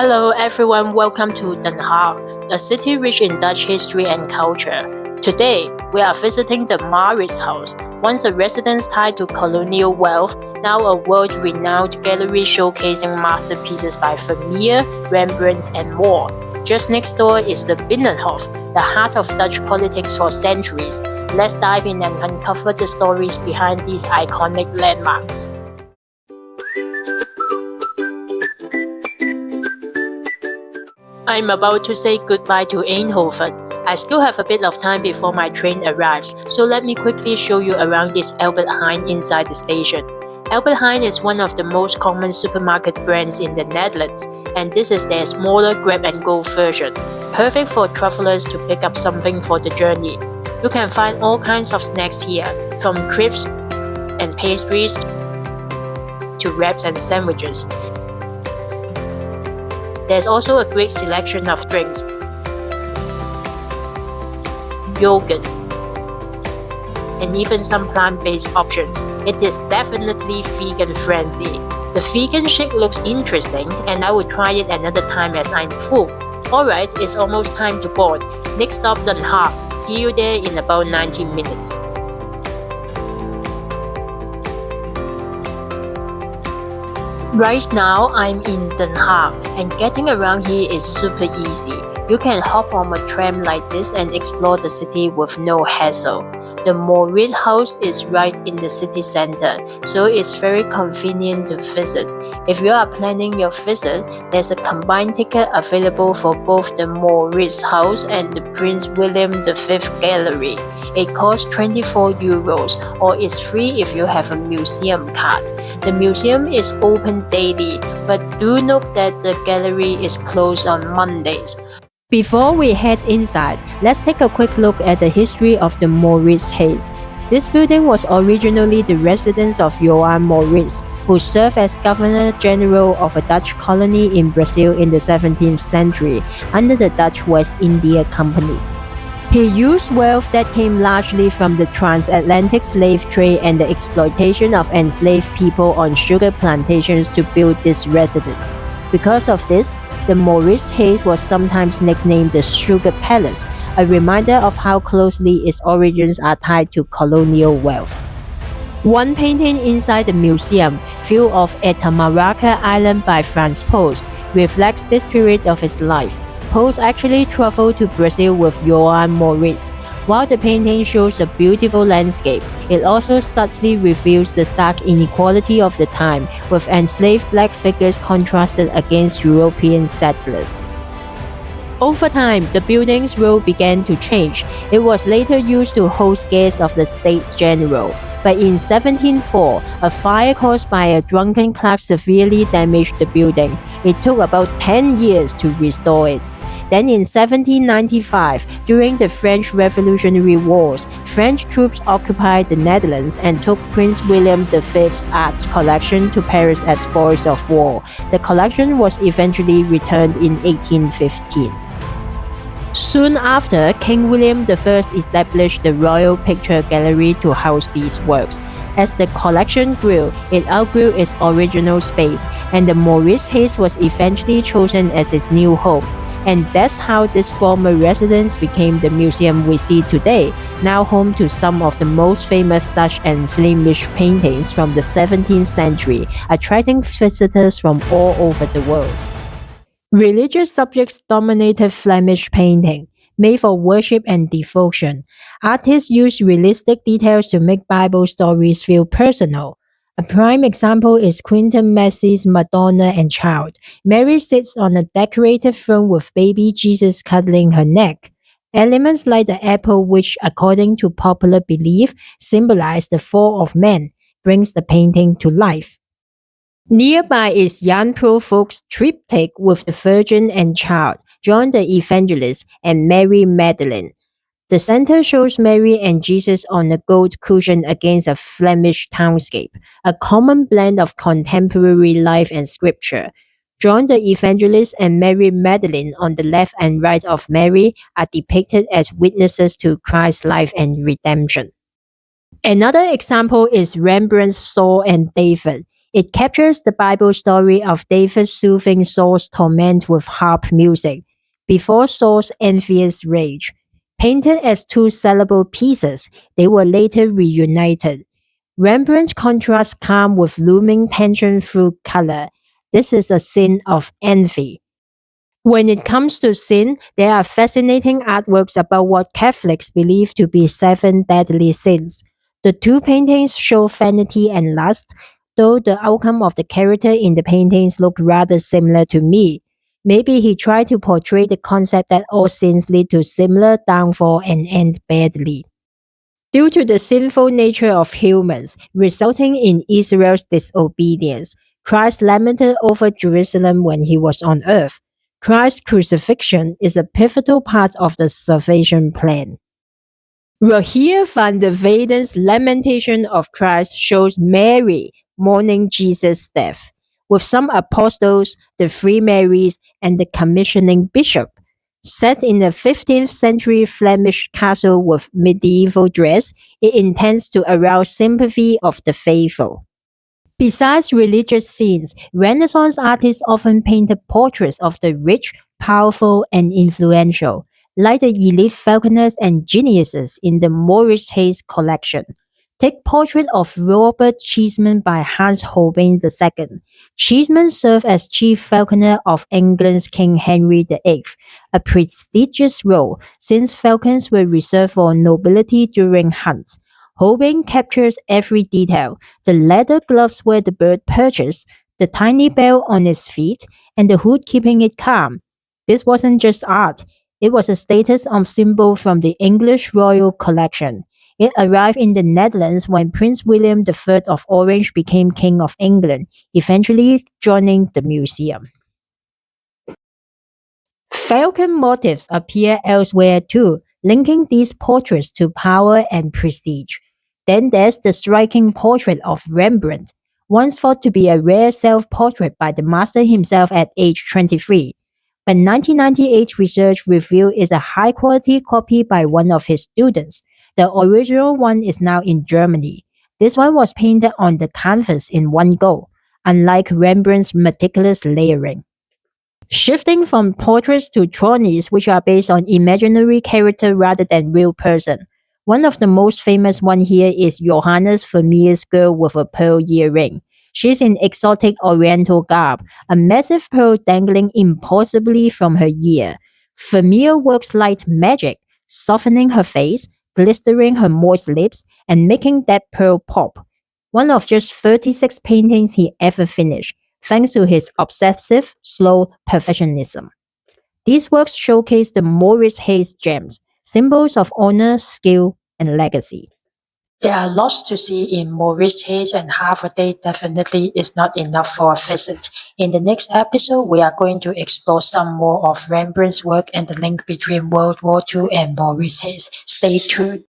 Hello everyone, welcome to Den Haag, a city rich in Dutch history and culture. Today, we are visiting the Mauritshuis, once a residence tied to colonial wealth, now a world-renowned gallery showcasing masterpieces by Vermeer, Rembrandt and more. Just next door is the Binnenhof, the heart of Dutch politics for centuries. Let's dive in and uncover the stories behind these iconic landmarks. I'm about to say goodbye to Eindhoven. I still have a bit of time before my train arrives, so let me quickly show you around this Albert Heijn inside the station. Albert Heijn is one of the most common supermarket brands in the Netherlands, and this is their smaller grab-and-go version, perfect for travelers to pick up something for the journey. You can find all kinds of snacks here, from crepes and pastries to wraps and sandwiches. There's also a great selection of drinks, yogurts, and even some plant-based options. It is definitely vegan-friendly. The vegan shake looks interesting, and I will try it another time as I'm full. Alright, it's almost time to board. Next stop, Den Haag. See you there in about 90 minutes. Right now, I'm in Den Haag, and getting around here is super easy. You can hop on a tram like this and explore the city with no hassle. The Mauritshuis is right in the city center, so it's very convenient to visit. If you are planning your visit, there's a combined ticket available for both the Mauritshuis and the Prince William V Gallery. It costs €24 or is free if you have a museum card. The museum is open daily, but do note that the gallery is closed on Mondays. Before we head inside, let's take a quick look at the history of the Mauritshuis. This building was originally the residence of Johan Maurits, who served as Governor-General of a Dutch colony in Brazil in the 17th century under the Dutch West India Company. He used wealth that came largely from the transatlantic slave trade and the exploitation of enslaved people on sugar plantations to build this residence. Because of this, the Mauritshuis was sometimes nicknamed the Sugar Palace, a reminder of how closely its origins are tied to colonial wealth. One painting inside the museum, View of Etamaraka Island by Frans Pols, reflects this period of his life. Pols actually traveled to Brazil with Johan Maurits. While the painting shows a beautiful landscape, it also subtly reveals the stark inequality of the time, with enslaved black figures contrasted against European settlers. Over time, the building's role began to change. It was later used to host guests of the States General. But in 1704, a fire caused by a drunken clerk severely damaged the building. It took about 10 years to restore it. Then in 1795, during the French Revolutionary Wars, French troops occupied the Netherlands and took Prince William V's art collection to Paris as spoils of war. The collection was eventually returned in 1815. Soon after, King William I established the Royal Picture Gallery to house these works. As the collection grew, it outgrew its original space, and the Mauritshuis was eventually chosen as its new home. And that's how this former residence became the museum we see today, now home to some of the most famous Dutch and Flemish paintings from the 17th century, attracting visitors from all over the world. Religious subjects dominated Flemish painting, made for worship and devotion. Artists used realistic details to make Bible stories feel personal. A prime example is Quentin Massey's Madonna and Child. Mary sits on a decorated throne with baby Jesus cuddling her neck. Elements like the apple, which according to popular belief symbolize the fall of man, brings the painting to life. Nearby is Jan Provok's triptych with the Virgin and Child, John the Evangelist, and Mary Magdalene. The center shows Mary and Jesus on a gold cushion against a Flemish townscape, a common blend of contemporary life and scripture. John the Evangelist and Mary Magdalene on the left and right of Mary are depicted as witnesses to Christ's life and redemption. Another example is Rembrandt's Saul and David. It captures the Bible story of David soothing Saul's torment with harp music before Saul's envious rage. Painted as two sellable pieces, they were later reunited. Rembrandt contrasts calm with looming tension through color. This is a scene of envy. When it comes to sin, there are fascinating artworks about what Catholics believe to be seven deadly sins. The two paintings show vanity and lust, though the outcome of the character in the paintings look rather similar to me. Maybe he tried to portray the concept that all sins lead to similar downfall and end badly. Due to the sinful nature of humans, resulting in Israel's disobedience, Christ lamented over Jerusalem when he was on earth. Christ's crucifixion is a pivotal part of the salvation plan. Rahir van der Weyden's Lamentation of Christ shows Mary mourning Jesus' death, with some apostles, the three Marys, and the commissioning bishop. Set in a 15th century Flemish castle with medieval dress, it intends to arouse sympathy of the faithful. Besides religious scenes, Renaissance artists often painted portraits of the rich, powerful, and influential, like the elite falconers and geniuses in the Mauritshuis collection. Take Portrait of Robert Cheeseman by Hans Holbein II. Cheeseman served as chief falconer of England's King Henry VIII, a prestigious role since falcons were reserved for nobility during hunts. Holbein captures every detail: the leather gloves where the bird perches, the tiny bell on its feet, and the hood keeping it calm. This wasn't just art, it was a status symbol from the English royal collection. It arrived in the Netherlands when Prince William III of Orange became King of England, eventually joining the museum. Falcon motifs appear elsewhere too, linking these portraits to power and prestige. Then there's the striking portrait of Rembrandt, once thought to be a rare self-portrait by the master himself at age 23. But 1998 research revealed it's a high-quality copy by one of his students. The original one is now in Germany. This one was painted on the canvas in one go, unlike Rembrandt's meticulous layering. Shifting from portraits to tronies, which are based on imaginary character rather than real person. One of the most famous one here is Johannes Vermeer's Girl with a Pearl Earring. She's in exotic oriental garb, a massive pearl dangling impossibly from her ear. Vermeer works like magic, softening her face, blistering her moist lips, and making that pearl pop. One of just 36 paintings he ever finished, thanks to his obsessive, slow perfectionism. These works showcase the Mauritshuis gems, symbols of honor, skill, and legacy. There are lots to see in Mauritshuis, and half a day definitely is not enough for a visit. In the next episode, we are going to explore some more of Rembrandt's work and the link between World War II and Mauritshuis. Stay tuned.